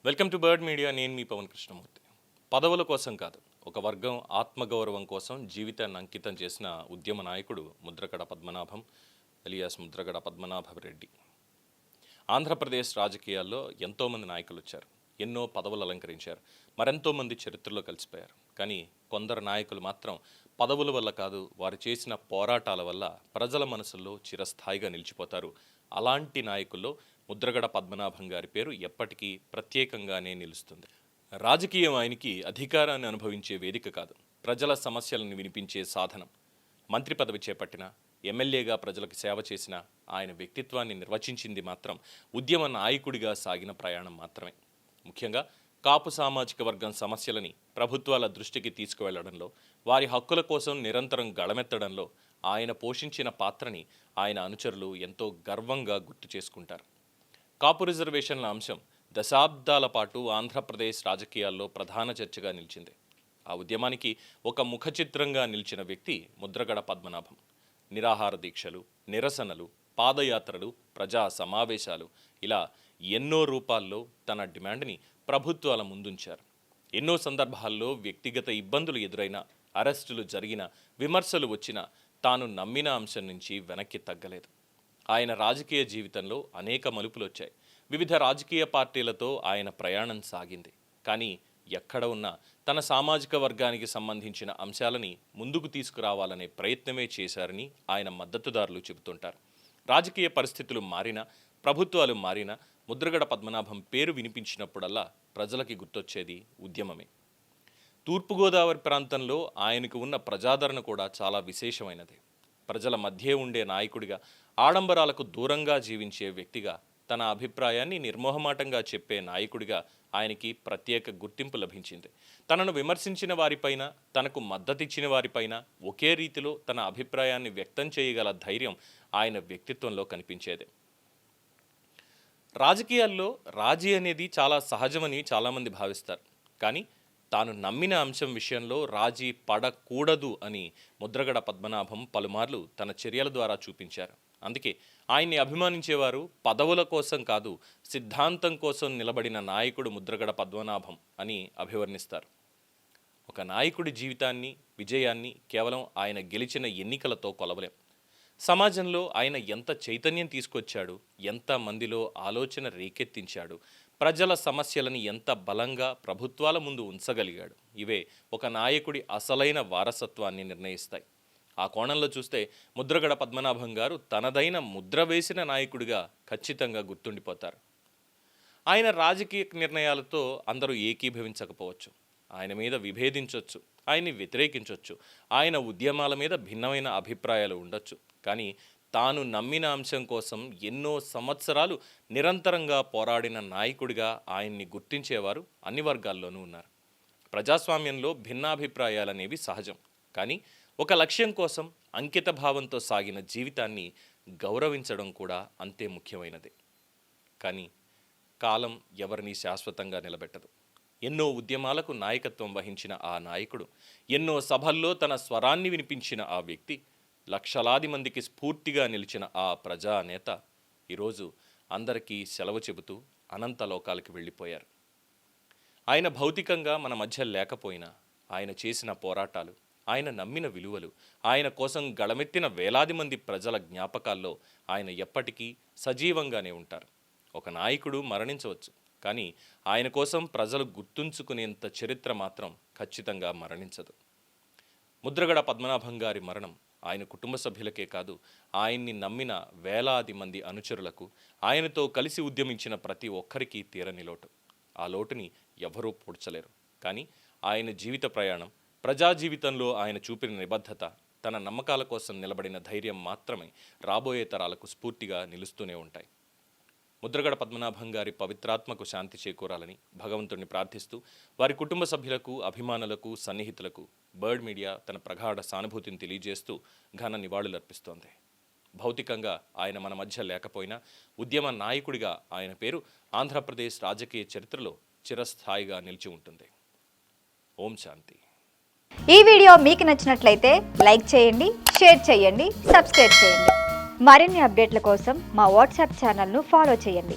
Welcome to bird media. నేను మీ పవన్ కృష్ణమూర్తి. పదవుల కోసం కాదు, ఒక వర్గం ఆత్మగౌరవం కోసం జీవితాన్ని అంకితం చేసిన ఉద్యమ నాయకుడు ముద్రగడ పద్మనాభం ఎలియాస్ ముద్రగడ పద్మనాభరెడ్డి. ఆంధ్రప్రదేశ్ రాజకీయాల్లో ఎంతోమంది నాయకులు వచ్చారు, ఎన్నో పదవులు అలంకరించారు, మరెంతోమంది చరిత్రలో కలిసిపోయారు. కానీ కొందరు నాయకులు మాత్రం పదవుల వల్ల కాదు, వారు చేసిన పోరాటాల వల్ల ప్రజల మనసుల్లో చిరస్థాయిగా నిలిచిపోతారు. అలాంటి నాయకుల్లో ముద్రగడ పద్మనాభం గారి పేరు ఎప్పటికీ ప్రత్యేకంగానే నిలుస్తుంది. రాజకీయం ఆయనకి అధికారాన్ని అనుభవించే వేదిక కాదు, ప్రజల సమస్యలను వినిపించే సాధనం. మంత్రి పదవి చేపట్టిన, ఎమ్మెల్యేగా ప్రజలకు సేవ చేసిన ఆయన వ్యక్తిత్వాన్ని నిర్వచించింది మాత్రం ఉద్యమ నాయకుడిగా సాగిన ప్రయాణం మాత్రమే. ముఖ్యంగా కాపు సామాజిక వర్గం సమస్యలని ప్రభుత్వాల దృష్టికి తీసుకువెళ్లడంలో, వారి హక్కుల కోసం నిరంతరం గళమెత్తడంలో ఆయన పోషించిన పాత్రని ఆయన అనుచరులు ఎంతో గర్వంగా గుర్తు చేసుకుంటారు. కాపు రిజర్వేషన్ల అంశం దశాబ్దాల పాటు ఆంధ్రప్రదేశ్ రాజకీయాల్లో ప్రధాన చర్చగా నిలిచింది. ఆ ఉద్యమానికి ఒక ముఖ చిత్రంగా నిలిచిన వ్యక్తి ముద్రగడ పద్మనాభం. నిరాహార దీక్షలు, నిరసనలు, పాదయాత్రలు, ప్రజా సమావేశాలు, ఇలా ఎన్నో రూపాల్లో తన డిమాండ్ని ప్రభుత్వాల ముందుంచారు. ఎన్నో సందర్భాల్లో వ్యక్తిగత ఇబ్బందులు ఎదురైనా, అరెస్టులు జరిగిన, విమర్శలు వచ్చినా తాను నమ్మిన అంశం నుంచి వెనక్కి తగ్గలేదు. ఆయన రాజకీయ జీవితంలో అనేక మలుపులు వచ్చాయి. వివిధ రాజకీయ పార్టీలతో ఆయన ప్రయాణం సాగింది. కానీ ఎక్కడ ఉన్నా తన సామాజిక వర్గానికి సంబంధించిన అంశాలని ముందుకు తీసుకురావాలనే ప్రయత్నమే చేశారని ఆయన మద్దతుదారులు చెబుతుంటారు. రాజకీయ పరిస్థితులు మారినా, ప్రభుత్వాలు మారినా ముద్రగడ పద్మనాభం పేరు వినిపించినప్పుడల్లా ప్రజలకి గుర్తొచ్చేది ఉద్యమమే. తూర్పుగోదావరి ప్రాంతంలో ఆయనకు ఉన్న ప్రజాదరణ కూడా చాలా విశేషమైనది. ప్రజల మధ్య ఉండే నాయకుడిగా, ఆడంబరాలకు దూరంగా జీవించే వ్యక్తిగా, తన అభిప్రాయాన్ని నిర్మోహమాటంగా చెప్పే నాయకుడిగా ఆయనకి ప్రత్యేక గుర్తింపు లభించింది. తనను విమర్శించిన వారిపైన, తనకు మద్దతిచ్చిన వారిపైన ఒకే రీతిలో తన అభిప్రాయాన్ని వ్యక్తం చేయగల ధైర్యం ఆయన వ్యక్తిత్వంలో కనిపించేది. రాజకీయాల్లో రాజీ అనేది చాలా సహజమని చాలామంది భావిస్తారు. కానీ తాను నమ్మిన అంశం విషయంలో రాజీ పడకూడదు అని ముద్రగడ పద్మనాభం పలుమార్లు తన చర్యల ద్వారా చూపించారు. అందుకే ఆయన్ని అభిమానించేవారు పదవుల కోసం కాదు, సిద్ధాంతం కోసం నిలబడిన నాయకుడు ముద్రగడ పద్మనాభం అని అభివర్ణిస్తారు. ఒక నాయకుడి జీవితాన్ని, విజయాన్ని కేవలం ఆయన గెలిచిన ఎన్నికలతో కొలవలేం. సమాజంలో ఆయన ఎంత చైతన్యం తీసుకొచ్చాడు, ఎంత మందిలో ఆలోచన రేకెత్తించాడు, ప్రజల సమస్యలని ఎంత బలంగా ప్రభుత్వాల ముందు ఉంచగలిగాడు, ఇవే ఒక నాయకుడి అసలైన వారసత్వాన్ని నిర్ణయిస్తాయి. ఆ కోణంలో చూస్తే ముద్రగడ పద్మనాభం గారు తనదైన ముద్ర వేసిన నాయకుడిగా ఖచ్చితంగా గుర్తుండిపోతారు. ఆయన రాజకీయ నిర్ణయాలతో అందరూ ఏకీభవించకపోవచ్చు, ఆయన మీద విభేదించవచ్చు, ఆయన్ని వ్యతిరేకించవచ్చు, ఆయన ఉద్యమాల మీద భిన్నమైన అభిప్రాయాలు ఉండొచ్చు. కానీ తాను నమ్మిన అంశం కోసం ఎన్నో సంవత్సరాలు నిరంతరంగా పోరాడిన నాయకుడిగా ఆయన్ని గుర్తించేవారు అన్ని వర్గాల్లోనూ ఉన్నారు. ప్రజాస్వామ్యంలో భిన్నాభిప్రాయాలనేవి సహజం. కానీ ఒక లక్ష్యం కోసం అంకిత భావంతో సాగిన జీవితాన్ని గౌరవించడం కూడా అంతే ముఖ్యమైనది. కానీ కాలం ఎవరిని శాశ్వతంగా నిలబెట్టదు. ఎన్నో ఉద్యమాలకు నాయకత్వం వహించిన ఆ నాయకుడు, ఎన్నో సభల్లో తన స్వరాన్ని వినిపించిన ఆ వ్యక్తి, లక్షలాది మందికి స్ఫూర్తిగా నిలిచిన ఆ ప్రజానేత ఈరోజు అందరికీ సెలవు చెబుతూ అనంత లోకాలకి వెళ్ళిపోయారు. ఆయన భౌతికంగా మన మధ్య లేకపోయినా ఆయన చేసిన పోరాటాలు, ఆయన నమ్మిన విలువలు, ఆయన కోసం గళమెత్తిన వేలాది మంది ప్రజల జ్ఞాపకాల్లో ఆయన ఎప్పటికీ సజీవంగానే ఉంటారు. ఒక నాయకుడు మరణించవచ్చు, కానీ ఆయన కోసం ప్రజలు గుర్తుంచుకునేంత చరిత్ర మాత్రం ఖచ్చితంగా మరణించదు. ముద్రగడ పద్మనాభం గారి మరణం ఆయన కుటుంబ సభ్యులకే కాదు, ఆయన్ని నమ్మిన వేలాది మంది అనుచరులకు, ఆయనతో కలిసి ఉద్యమించిన ప్రతి ఒక్కరికి తీరని లోటు. ఆ లోటుని ఎవరూ పూడ్చలేరు. కానీ ఆయన జీవిత ప్రయాణం, ప్రజా జీవితంలో ఆయన చూపిన నిబద్ధత, తన నమ్మకాల కోసం నిలబడిన ధైర్యం మాత్రమే రాబోయే తరాలకు స్ఫూర్తిగా నిలుస్తూనే ఉంటాయి. ముద్రగడ పద్మనాభం గారి పవిత్రాత్మకు శాంతి చేకూరాలని భగవంతుడిని ప్రార్థిస్తూ, వారి కుటుంబ సభ్యులకు, అభిమానులకు, సన్నిహితులకు బర్డ్ మీడియా తన ప్రగాఢ సానుభూతిని తెలియజేస్తూ ఘన నివాళులర్పిస్తోంది. భౌతికంగా ఆయన మన మధ్య లేకపోయినా ఉద్యమ నాయకుడిగా ఆయన పేరు ఆంధ్రప్రదేశ్ రాజకీయ చరిత్రలో చిరస్థాయిగా నిలిచి ఉంటుంది. ఓం శాంతి. ఈ వీడియో మీకు నచ్చినట్లయితే లైక్ చేయండి, షేర్ చేయండి, సబ్స్క్రైబ్ చేయండి. మరిన్ని అప్డేట్ల కోసం మా వాట్సాప్ ఛానల్ను ఫాలో చేయండి.